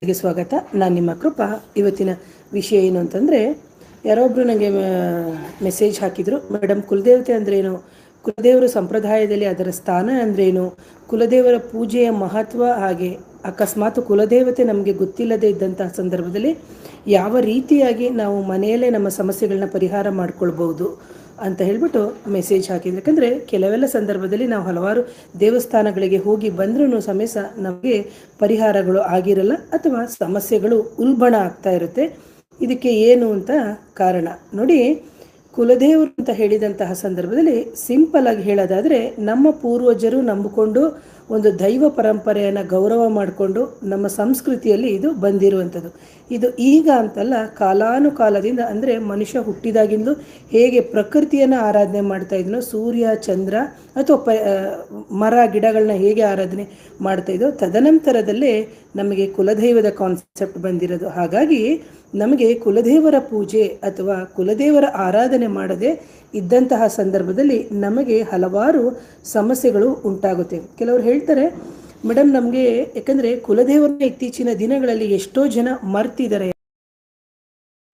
ಗೆ ಸ್ವಾಗತ. ನಾನು ನಿಮ್ಮ ಕೃಪಾ. ಇವತ್ತಿನ ವಿಷಯ ಏನು ಅಂತಂದರೆ, ಯಾರೊಬ್ಬರು ನನಗೆ ಮೆಸೇಜ್ ಹಾಕಿದರು, ಮೇಡಮ್ ಕುಲದೇವತೆ ಅಂದ್ರೇನು, ಕುಲದೇವರ ಸಂಪ್ರದಾಯದಲ್ಲಿ ಅದರ ಸ್ಥಾನ ಅಂದ್ರೇನು, ಕುಲದೇವರ ಪೂಜೆಯ ಮಹತ್ವ, ಹಾಗೆ ಅಕಸ್ಮಾತ್ ಕುಲದೇವತೆ ನಮಗೆ ಗೊತ್ತಿಲ್ಲದೆ ಇದ್ದಂತಹ ಸಂದರ್ಭದಲ್ಲಿ ಯಾವ ರೀತಿಯಾಗಿ ನಾವು ಮನೆಯಲ್ಲೇ ನಮ್ಮ ಸಮಸ್ಯೆಗಳನ್ನ ಪರಿಹಾರ ಮಾಡ್ಕೊಳ್ಬೋದು ಅಂತ ಹೇಳ್ಬಿಟ್ಟು ಮೆಸೇಜ್ ಹಾಕಿದ್ರು. ಯಾಕಂದರೆ ಕೆಲವೆಲ್ಲ ಸಂದರ್ಭದಲ್ಲಿ ನಾವು ಹಲವಾರು ದೇವಸ್ಥಾನಗಳಿಗೆ ಹೋಗಿ ಬಂದ್ರೂ ಸಮೇತ ನಮಗೆ ಪರಿಹಾರಗಳು ಆಗಿರಲ್ಲ, ಅಥವಾ ಸಮಸ್ಯೆಗಳು ಉಲ್ಬಣ ಆಗ್ತಾ ಇರುತ್ತೆ. ಇದಕ್ಕೆ ಏನು ಅಂತ ಕಾರಣ ನೋಡಿ. ಕುಲದೇವರು ಅಂತ ಹೇಳಿದಂತಹ ಸಂದರ್ಭದಲ್ಲಿ ಸಿಂಪಲ್ ಆಗಿ ಹೇಳೋದಾದರೆ, ನಮ್ಮ ಪೂರ್ವಜರು ನಂಬಿಕೊಂಡು ಒಂದು ದೈವ ಪರಂಪರೆಯನ್ನು ಗೌರವ ಮಾಡಿಕೊಂಡು ನಮ್ಮ ಸಂಸ್ಕೃತಿಯಲ್ಲಿ ಇದು ಬಂದಿರುವಂಥದ್ದು. ಇದು ಈಗ ಅಂತಲ್ಲ, ಕಾಲಾನುಕಾಲದಿಂದ, ಅಂದರೆ ಮನುಷ್ಯ ಹುಟ್ಟಿದಾಗಿಂದು ಹೇಗೆ ಪ್ರಕೃತಿಯನ್ನು ಆರಾಧನೆ ಮಾಡ್ತಾ ಇದ್ನೋ, ಸೂರ್ಯ ಚಂದ್ರ ಅಥವಾ ಮರ ಗಿಡಗಳನ್ನ ಹೇಗೆ ಆರಾಧನೆ ಮಾಡ್ತಾ ಇದ್ದೋ, ತದನಂತರದಲ್ಲೇ ನಮಗೆ ಕುಲದೈವದ ಕಾನ್ಸೆಪ್ಟ್ ಬಂದಿರೋದು. ಹಾಗಾಗಿ ನಮಗೆ ಕುಲದೇವರ ಪೂಜೆ ಅಥವಾ ಕುಲದೇವರ ಆರಾಧನೆ ಮಾಡದೆ ಇದ್ದಂತಹ ಸಂದರ್ಭದಲ್ಲಿ ನಮಗೆ ಹಲವಾರು ಸಮಸ್ಯೆಗಳು ಉಂಟಾಗುತ್ತೆ. ಕೆಲವರು ಹೇಳ್ತಾರೆ, ಮೇಡಮ್ ನಮಗೆ ಯಾಕಂದರೆ ಕುಲದೇವರನ್ನ ಇತ್ತೀಚಿನ ದಿನಗಳಲ್ಲಿ ಎಷ್ಟೋ ಜನ ಮರ್ತಿದ್ದಾರೆ.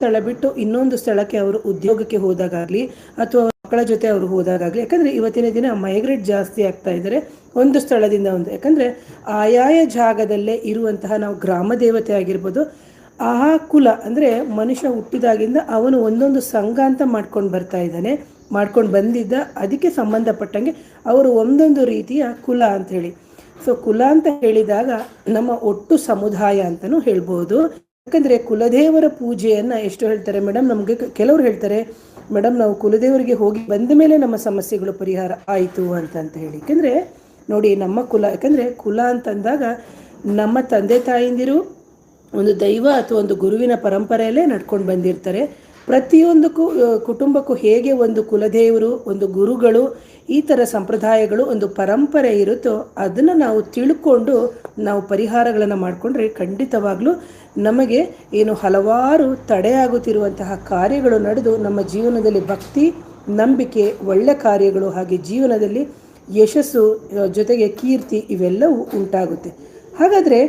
ಸ್ಥಳ ಬಿಟ್ಟು ಇನ್ನೊಂದು ಸ್ಥಳಕ್ಕೆ ಅವರು ಉದ್ಯೋಗಕ್ಕೆ ಹೋದಾಗಲಿ ಅಥವಾ ಮಕ್ಕಳ ಜೊತೆ ಅವರು ಹೋದಾಗಲಿ, ಯಾಕಂದರೆ ಇವತ್ತಿನ ದಿನ ಮೈಗ್ರೇಟ್ ಜಾಸ್ತಿ ಆಗ್ತಾ ಇದ್ದಾರೆ ಒಂದು ಸ್ಥಳದಿಂದ ಒಂದು. ಯಾಕಂದರೆ ಆಯಾಯ ಜಾಗದಲ್ಲೇ ಇರುವಂತಹ ನಾವು ಗ್ರಾಮ ದೇವತೆ ಆಗಿರ್ಬೋದು, ಆ ಕುಲ ಅಂದರೆ ಮನುಷ್ಯ ಹುಟ್ಟಿದಾಗಿಂದ ಅವನು ಒಂದೊಂದು ಸಂಘ ಅಂತ ಮಾಡ್ಕೊಂಡು ಬರ್ತಾ ಇದ್ದಾನೆ, ಮಾಡ್ಕೊಂಡು ಬಂದಿದ್ದ. ಅದಕ್ಕೆ ಸಂಬಂಧಪಟ್ಟಂಗೆ ಅವರು ಒಂದೊಂದು ರೀತಿಯ ಕುಲ ಅಂತ ಹೇಳಿ. ಸೊ ಕುಲ ಅಂತ ಹೇಳಿದಾಗ ನಮ್ಮ ಒಟ್ಟು ಸಮುದಾಯ ಅಂತಲೂ ಹೇಳ್ಬೋದು. ಯಾಕಂದರೆ ಕುಲದೇವರ ಪೂಜೆಯನ್ನು ಎಷ್ಟು ಹೇಳ್ತಾರೆ ಮೇಡಮ್, ನಮಗೆ ಕೆಲವರು ಹೇಳ್ತಾರೆ, ಮೇಡಮ್ ನಾವು ಕುಲದೇವರಿಗೆ ಹೋಗಿ ಬಂದ ಮೇಲೆ ನಮ್ಮ ಸಮಸ್ಯೆಗಳು ಪರಿಹಾರ ಆಯಿತು ಅಂತ ಹೇಳಿ. ಯಾಕೆಂದರೆ ನೋಡಿ, ನಮ್ಮ ಕುಲ, ಯಾಕಂದರೆ ಕುಲ ಅಂತಂದಾಗ ನಮ್ಮ ತಂದೆ ತಾಯಿಂದಿರು ಒಂದು ದೈವ ಅಥವಾ ಒಂದು ಗುರುವಿನ ಪರಂಪರೆಯಲ್ಲೇ ನಡ್ಕೊಂಡು ಬಂದಿರ್ತಾರೆ. ಪ್ರತಿಯೊಂದಕ್ಕೂ ಕುಟುಂಬಕ್ಕೂ ಹೇಗೆ ಒಂದು ಕುಲದೇವರು, ಒಂದು ಗುರುಗಳು, ಈ ಥರ ಸಂಪ್ರದಾಯಗಳು, ಒಂದು ಪರಂಪರೆ ಇರುತ್ತೋ ಅದನ್ನು ನಾವು ತಿಳ್ಕೊಂಡು ನಾವು ಪರಿಹಾರಗಳನ್ನು ಮಾಡಿಕೊಂಡ್ರೆ ಖಂಡಿತವಾಗ್ಲೂ ನಮಗೆ ಏನು ಹಲವಾರು ತಡೆಯಾಗುತ್ತಿರುವಂತಹ ಕಾರ್ಯಗಳು ನಡೆದು ನಮ್ಮ ಜೀವನದಲ್ಲಿ ಭಕ್ತಿ, ನಂಬಿಕೆ, ಒಳ್ಳೆ ಕಾರ್ಯಗಳು, ಹಾಗೆ ಜೀವನದಲ್ಲಿ ಯಶಸ್ಸು ಜೊತೆಗೆ ಕೀರ್ತಿ ಇವೆಲ್ಲವೂ ಉಂಟಾಗುತ್ತೆ. ಹಾಗಾದರೆ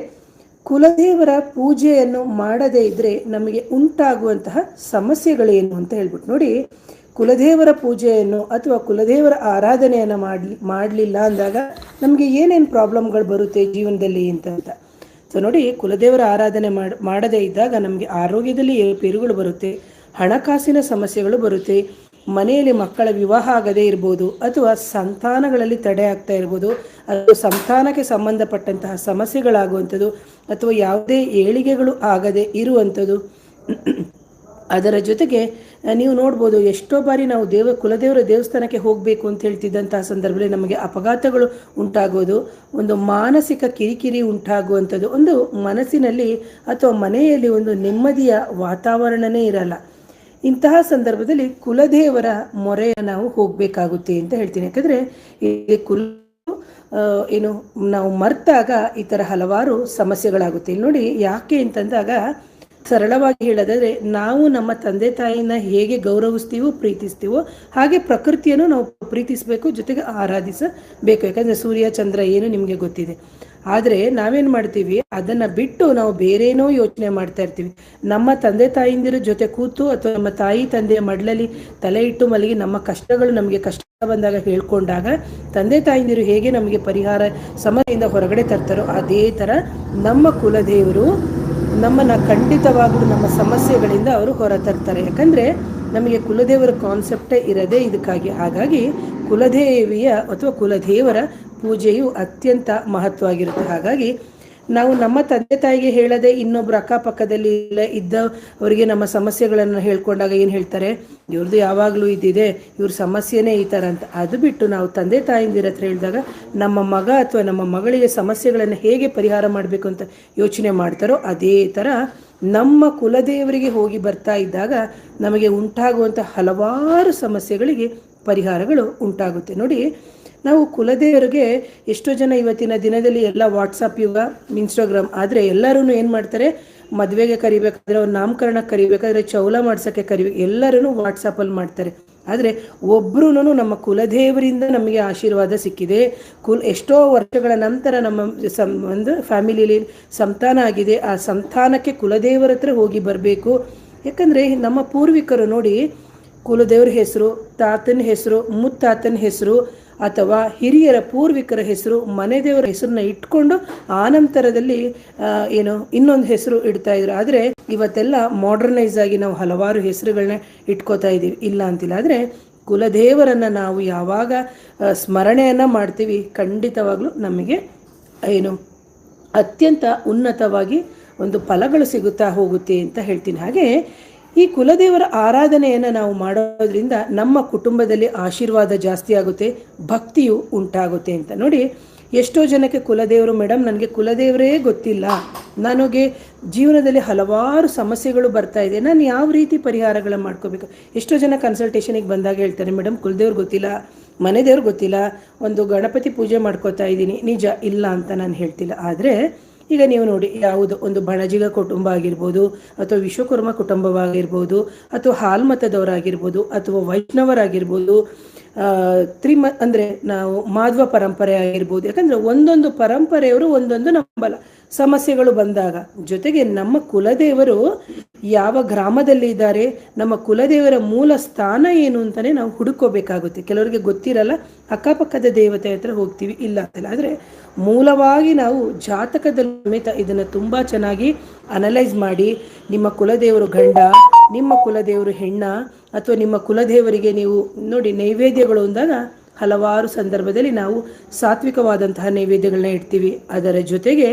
ಕುಲದೇವರ ಪೂಜೆಯನ್ನು ಮಾಡದೇ ಇದ್ದರೆ ನಮಗೆ ಉಂಟಾಗುವಂತಹ ಸಮಸ್ಯೆಗಳೇನು ಅಂತ ಹೇಳ್ಬಿಟ್ಟು ನೋಡಿ. ಕುಲದೇವರ ಪೂಜೆಯನ್ನು ಅಥವಾ ಕುಲದೇವರ ಆರಾಧನೆಯನ್ನು ಮಾಡಲಿಲ್ಲ ಅಂದಾಗ ನಮಗೆ ಏನೇನು ಪ್ರಾಬ್ಲಮ್ಗಳು ಬರುತ್ತೆ ಜೀವನದಲ್ಲಿ ಅಂತ. ಸೊ ನೋಡಿ, ಕುಲದೇವರ ಆರಾಧನೆ ಮಾಡದೇ ಇದ್ದಾಗ ನಮಗೆ ಆರೋಗ್ಯದಲ್ಲಿ ಏರುಪೇರುಗಳು ಬರುತ್ತೆ, ಹಣಕಾಸಿನ ಸಮಸ್ಯೆಗಳು ಬರುತ್ತೆ, ಮನೆಯಲ್ಲಿ ಮಕ್ಕಳ ವಿವಾಹ ಆಗದೇ ಇರ್ಬೋದು, ಅಥವಾ ಸಂತಾನಗಳಲ್ಲಿ ತಡೆ ಆಗ್ತಾ ಇರ್ಬೋದು, ಅಥವಾ ಸಂತಾನಕ್ಕೆ ಸಂಬಂಧಪಟ್ಟಂತಹ ಸಮಸ್ಯೆಗಳಾಗುವಂಥದ್ದು, ಅಥವಾ ಯಾವುದೇ ಏಳಿಗೆಗಳು ಆಗದೆ ಇರುವಂಥದ್ದು. ಅದರ ಜೊತೆಗೆ ನೀವು ನೋಡ್ಬೋದು, ಎಷ್ಟೋ ಬಾರಿ ನಾವು ಕುಲದೇವರ ದೇವಸ್ಥಾನಕ್ಕೆ ಹೋಗಬೇಕು ಅಂತ ಹೇಳ್ತಿದ್ದಂತಹ ಸಂದರ್ಭದಲ್ಲಿ ನಮಗೆ ಅಪಘಾತಗಳು ಉಂಟಾಗೋದು, ಒಂದು ಮಾನಸಿಕ ಕಿರಿಕಿರಿ ಉಂಟಾಗುವಂಥದ್ದು, ಒಂದು ಮನಸ್ಸಿನಲ್ಲಿ ಅಥವಾ ಮನೆಯಲ್ಲಿ ಒಂದು ನೆಮ್ಮದಿಯ ವಾತಾವರಣನೇ ಇರಲ್ಲ. ಇಂತಹ ಸಂದರ್ಭದಲ್ಲಿ ಕುಲದೇವರ ಮೊರೆಯ ನಾವು ಹೋಗಬೇಕಾಗುತ್ತೆ ಅಂತ ಹೇಳ್ತೀನಿ. ಯಾಕಂದರೆ ಈ ಏನು ನಾವು ಮರ್ತಾಗ ಈ ಥರ ಹಲವಾರು ಸಮಸ್ಯೆಗಳಾಗುತ್ತೆ. ಇಲ್ಲಿ ನೋಡಿ, ಯಾಕೆ ಅಂತಂದಾಗ ಸರಳವಾಗಿ ಹೇಳೋದಾದರೆ, ನಾವು ನಮ್ಮ ತಂದೆ ತಾಯಿನ ಹೇಗೆ ಗೌರವಿಸ್ತೀವೋ ಪ್ರೀತಿಸ್ತೀವೋ ಹಾಗೆ ಪ್ರಕೃತಿಯನ್ನು ನಾವು ಪ್ರೀತಿಸಬೇಕು, ಜೊತೆಗೆ ಆರಾಧಿಸಬೇಕು. ಯಾಕಂದರೆ ಸೂರ್ಯ ಚಂದ್ರ ಏನು ನಿಮಗೆ ಗೊತ್ತಿದೆ. ಆದರೆ ನಾವೇನು ಮಾಡ್ತೀವಿ, ಅದನ್ನು ಬಿಟ್ಟು ನಾವು ಬೇರೇನೋ ಯೋಚನೆ ಮಾಡ್ತಾ ಇರ್ತೀವಿ. ನಮ್ಮ ತಂದೆ ತಾಯಿಂದಿರ ಜೊತೆ ಕೂತು ಅಥವಾ ನಮ್ಮ ತಾಯಿ ತಂದೆಯ ಮಡ್ಲಲ್ಲಿ ತಲೆ ಇಟ್ಟು ಮಲಗಿ ನಮ್ಮ ಕಷ್ಟಗಳು ನಮಗೆ ಕಷ್ಟ ಬಂದಾಗ ಹೇಳ್ಕೊಂಡಾಗ ತಂದೆ ತಾಯಿಂದಿರು ಹೇಗೆ ನಮಗೆ ಪರಿಹಾರ ಸಮಸ್ಯೆಯಿಂದ ಹೊರಗಡೆ ತರ್ತಾರೋ ಅದೇ ಥರ ನಮ್ಮ ಕುಲದೇವರು ನಮ್ಮನ್ನು ಖಂಡಿತವಾಗಲೂ ನಮ್ಮ ಸಮಸ್ಯೆಗಳಿಂದ ಅವರು ಹೊರ ತರ್ತಾರೆ. ಯಾಕಂದರೆ ನಮಗೆ ಕುಲದೇವರ ಕಾನ್ಸೆಪ್ಟೇ ಇರೋದೇ ಇದಕ್ಕಾಗಿ. ಹಾಗಾಗಿ ಕುಲದೇವಿಯ ಅಥವಾ ಕುಲದೇವರ ಪೂಜೆಯು ಅತ್ಯಂತ ಮಹತ್ವವಾಗಿರುತ್ತೆ. ಹಾಗಾಗಿ ನಾವು ನಮ್ಮ ತಂದೆ ತಾಯಿಗೆ ಹೇಳದೆ ಇನ್ನೊಬ್ರು ಅಕ್ಕಪಕ್ಕದಲ್ಲಿ ಇದ್ದವರಿಗೆ ನಮ್ಮ ಸಮಸ್ಯೆಗಳನ್ನು ಹೇಳ್ಕೊಂಡಾಗ ಏನು ಹೇಳ್ತಾರೆ, ಇವ್ರದ್ದು ಯಾವಾಗಲೂ ಇದ್ದಿದೆ, ಇವ್ರ ಸಮಸ್ಯೆನೇ ಈ ಥರ ಅಂತ. ಅದು ಬಿಟ್ಟು ನಾವು ತಂದೆ ತಾಯಿಂದಿರ ಹತ್ರ ಹೇಳಿದಾಗ ನಮ್ಮ ಮಗ ಅಥವಾ ನಮ್ಮ ಮಗಳಿಗೆ ಸಮಸ್ಯೆಗಳನ್ನು ಹೇಗೆ ಪರಿಹಾರ ಮಾಡಬೇಕು ಅಂತ ಯೋಚನೆ ಮಾಡ್ತಾರೋ ಅದೇ ಥರ ನಮ್ಮ ಕುಲದೇವರಿಗೆ ಹೋಗಿ ಬರ್ತಾ ಇದ್ದಾಗ ನಮಗೆ ಉಂಟಾಗುವಂಥ ಹಲವಾರು ಸಮಸ್ಯೆಗಳಿಗೆ ಪರಿಹಾರಗಳು ಉಂಟಾಗುತ್ತೆ. ನೋಡಿ, ನಾವು ಕುಲದೇವರಿಗೆ ಎಷ್ಟೋ ಜನ ಇವತ್ತಿನ ದಿನದಲ್ಲಿ ಎಲ್ಲ ವಾಟ್ಸಪ್ ಯುಗ, ಇನ್ಸ್ಟಾಗ್ರಾಮ್, ಆದರೆ ಎಲ್ಲರೂ ಏನು ಮಾಡ್ತಾರೆ, ಮದುವೆಗೆ ಕರಿಬೇಕಾದ್ರೆ, ಅವ್ರು ನಾಮಕರಣಕ್ಕೆ ಕರಿಬೇಕಾದ್ರೆ, ಚೌಲ ಮಾಡ್ಸೋಕ್ಕೆ ಕರಿಬೇಕು, ಎಲ್ಲರೂ ವಾಟ್ಸಪ್ಪಲ್ಲಿ ಮಾಡ್ತಾರೆ. ಆದರೆ ಒಬ್ಬರೂ ನಮ್ಮ ಕುಲದೇವರಿಂದ ನಮಗೆ ಆಶೀರ್ವಾದ ಸಿಕ್ಕಿದೆ. ಎಷ್ಟೋ ವರ್ಷಗಳ ನಂತರ ನಮ್ಮ ಒಂದು ಫ್ಯಾಮಿಲಿಯಲ್ಲಿ ಸಂತಾನ ಆಗಿದೆ. ಆ ಸಂತಾನಕ್ಕೆ ಕುಲದೇವರ ಹತ್ರ ಹೋಗಿ ಬರಬೇಕು. ಯಾಕಂದರೆ ನಮ್ಮ ಪೂರ್ವಿಕರು ನೋಡಿ, ಕುಲದೇವ್ರ ಹೆಸರು, ತಾತನ ಹೆಸರು, ಮುತ್ತಾತನ ಹೆಸರು ಅಥವಾ ಹಿರಿಯರ ಪೂರ್ವಿಕರ ಹೆಸರು, ಮನೆ ದೇವರ ಹೆಸರನ್ನ ಇಟ್ಕೊಂಡು ಆನಂತರದಲ್ಲಿ ಇನ್ನೊಂದು ಹೆಸರು ಇಡ್ತಾ ಇದ್ರು. ಆದರೆ ಇವತ್ತೆಲ್ಲ ಮಾಡರ್ನೈಸ್ ಆಗಿ ನಾವು ಹಲವಾರು ಹೆಸರುಗಳನ್ನ ಇಟ್ಕೋತಾ ಇದ್ದೀವಿ, ಇಲ್ಲ ಅಂತಿಲ್ಲ. ಆದರೆ ಕುಲದೇವರನ್ನು ನಾವು ಯಾವಾಗ ಸ್ಮರಣೆಯನ್ನು ಮಾಡ್ತೀವಿ, ಖಂಡಿತವಾಗ್ಲೂ ನಮಗೆ ಅತ್ಯಂತ ಉನ್ನತವಾಗಿ ಒಂದು ಫಲಗಳು ಸಿಗುತ್ತಾ ಹೋಗುತ್ತೆ ಅಂತ ಹೇಳ್ತೀನಿ. ಹಾಗೆ ಈ ಕುಲದೇವರ ಆರಾಧನೆಯನ್ನು ನಾವು ಮಾಡೋದ್ರಿಂದ ನಮ್ಮ ಕುಟುಂಬದಲ್ಲಿ ಆಶೀರ್ವಾದ ಜಾಸ್ತಿ ಆಗುತ್ತೆ, ಭಕ್ತಿಯು ಉಂಟಾಗುತ್ತೆ ಅಂತ. ನೋಡಿ, ಎಷ್ಟೋ ಜನಕ್ಕೆ ಕುಲದೇವರು, ಮೇಡಮ್ ನನಗೆ ಕುಲದೇವರೇ ಗೊತ್ತಿಲ್ಲ, ನನಗೆ ಜೀವನದಲ್ಲಿ ಹಲವಾರು ಸಮಸ್ಯೆಗಳು ಬರ್ತಾ ಇದೆ, ನಾನು ಯಾವ ರೀತಿ ಪರಿಹಾರಗಳನ್ನು ಮಾಡ್ಕೋಬೇಕು. ಎಷ್ಟೋ ಜನ ಕನ್ಸಲ್ಟೇಷನಿಗೆ ಬಂದಾಗ ಹೇಳ್ತಾರೆ, ಮೇಡಮ್ ಕುಲದೇವ್ರು ಗೊತ್ತಿಲ್ಲ, ಮನೆ ದೇವ್ರು ಗೊತ್ತಿಲ್ಲ, ಒಂದು ಗಣಪತಿ ಪೂಜೆ ಮಾಡ್ಕೋತಾ ಇದ್ದೀನಿ. ನಿಜ, ಇಲ್ಲ ಅಂತ ನಾನು ಹೇಳ್ತಿಲ್ಲ. ಆದರೆ ಈಗ ನೀವು ನೋಡಿ, ಯಾವುದು ಒಂದು ಬಣಜಿಗ ಕುಟುಂಬ ಆಗಿರ್ಬೋದು, ಅಥವಾ ವಿಶ್ವಕರ್ಮ ಕುಟುಂಬವಾಗಿರ್ಬೋದು, ಅಥವಾ ಹಾಲ್ಮತದವರಾಗಿರ್ಬೋದು, ಅಥವಾ ವೈಷ್ಣವರಾಗಿರ್ಬೋದು, ಅಂದರೆ ನಾವು ಮಾಧ್ವ ಪರಂಪರೆ ಆಗಿರ್ಬೋದು. ಯಾಕಂದರೆ ಒಂದೊಂದು ಪರಂಪರೆಯವರು ಒಂದೊಂದು ನಂಬಲ್ಲ. ಸಮಸ್ಯೆಗಳು ಬಂದಾಗ ಜೊತೆಗೆ ನಮ್ಮ ಕುಲದೇವರು ಯಾವ ಗ್ರಾಮದಲ್ಲಿ ಇದ್ದಾರೆ, ನಮ್ಮ ಕುಲದೇವರ ಮೂಲ ಸ್ಥಾನ ಏನು ಅಂತಲೇ ನಾವು ಹುಡುಕೋಬೇಕಾಗುತ್ತೆ. ಕೆಲವರಿಗೆ ಗೊತ್ತಿರಲ್ಲ, ಅಕ್ಕಪಕ್ಕದ ದೇವತೆ ಹತ್ರ ಹೋಗ್ತೀವಿ, ಇಲ್ಲ ಅಂತಲ್ಲ. ಆದರೆ ಮೂಲವಾಗಿ ನಾವು ಜಾತಕದ ಸಮೇತ ಇದನ್ನು ತುಂಬ ಚೆನ್ನಾಗಿ ಅನಲೈಸ್ ಮಾಡಿ, ನಿಮ್ಮ ಕುಲದೇವರು ಗಂಡ, ನಿಮ್ಮ ಕುಲದೇವರು ಹೆಣ್ಣ, ಅಥವಾ ನಿಮ್ಮ ಕುಲದೇವರಿಗೆ ನೀವು ನೋಡಿ ನೈವೇದ್ಯಗಳು ಅಂದಾಗ ಹಲವಾರು ಸಂದರ್ಭದಲ್ಲಿ ನಾವು ಸಾತ್ವಿಕವಾದಂತಹ ನೈವೇದ್ಯಗಳನ್ನ ಇಡ್ತೀವಿ. ಅದರ ಜೊತೆಗೆ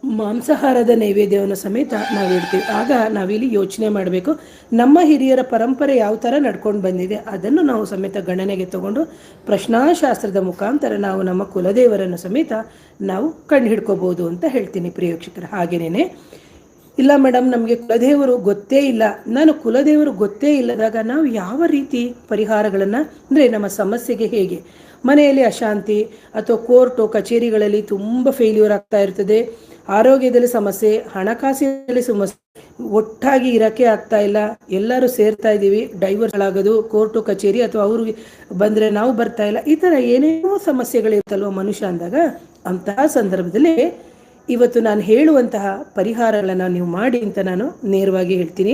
ಮಾಂಸಾಹಾರದ ನೈವೇದ್ಯವನ್ನು ಸಮೇತ ನಾವು ಇಡ್ತೀವಿ. ಆಗ ನಾವಿಲ್ಲಿ ಯೋಚನೆ ಮಾಡಬೇಕು, ನಮ್ಮ ಹಿರಿಯರ ಪರಂಪರೆ ಯಾವ ಥರ ನಡ್ಕೊಂಡು ಬಂದಿದೆ ಅದನ್ನು ನಾವು ಸಮೇತ ಗಣನೆಗೆ ತಗೊಂಡು ಪ್ರಶ್ನಾಶಾಸ್ತ್ರದ ಮುಖಾಂತರ ನಾವು ನಮ್ಮ ಕುಲದೇವರನ್ನು ಸಮೇತ ನಾವು ಕಂಡು ಹಿಡ್ಕೋಬೋದು ಅಂತ ಹೇಳ್ತೀನಿ ಪ್ರಿಯ. ಹಾಗೇನೇ ಇಲ್ಲ ಮೇಡಮ್ ನಮಗೆ ಕುಲದೇವರು ಗೊತ್ತೇ ಇಲ್ಲ, ನಾನು ಕುಲದೇವರು ಗೊತ್ತೇ ಇಲ್ಲದಾಗ ನಾವು ಯಾವ ರೀತಿ ಪರಿಹಾರಗಳನ್ನು, ಅಂದರೆ ನಮ್ಮ ಸಮಸ್ಯೆಗೆ ಹೇಗೆ, ಮನೆಯಲ್ಲಿ ಅಶಾಂತಿ ಅಥವಾ ಕೋರ್ಟು ಕಚೇರಿಗಳಲ್ಲಿ ತುಂಬ ಫೇಲ್ಯೂರ್ ಆಗ್ತಾ ಇರ್ತದೆ, ಆರೋಗ್ಯದಲ್ಲಿ ಸಮಸ್ಯೆ, ಹಣಕಾಸಿನಲ್ಲಿ ಸಮಸ್ಯೆ, ಒಟ್ಟಾಗಿ ಇರೋಕ್ಕೆ ಆಗ್ತಾ ಇಲ್ಲ, ಎಲ್ಲರೂ ಸೇರ್ತಾ ಇದ್ದೀವಿ, ಡೈವರ್ಸ್ಗಳಾಗೋದು, ಕೋರ್ಟು ಕಚೇರಿ, ಅಥವಾ ಅವರು ಬಂದರೆ ನಾವು ಬರ್ತಾ ಇಲ್ಲ, ಈ ಥರ ಏನೇನೋ ಸಮಸ್ಯೆಗಳಿರ್ತಲ್ವ ಮನುಷ್ಯ ಅಂದಾಗ, ಅಂತಹ ಸಂದರ್ಭದಲ್ಲಿ ಇವತ್ತು ನಾನು ಹೇಳುವಂತಹ ಪರಿಹಾರಗಳನ್ನು ನೀವು ಮಾಡಿ ಅಂತ ನಾನು ನೇರವಾಗಿ ಹೇಳ್ತೀನಿ.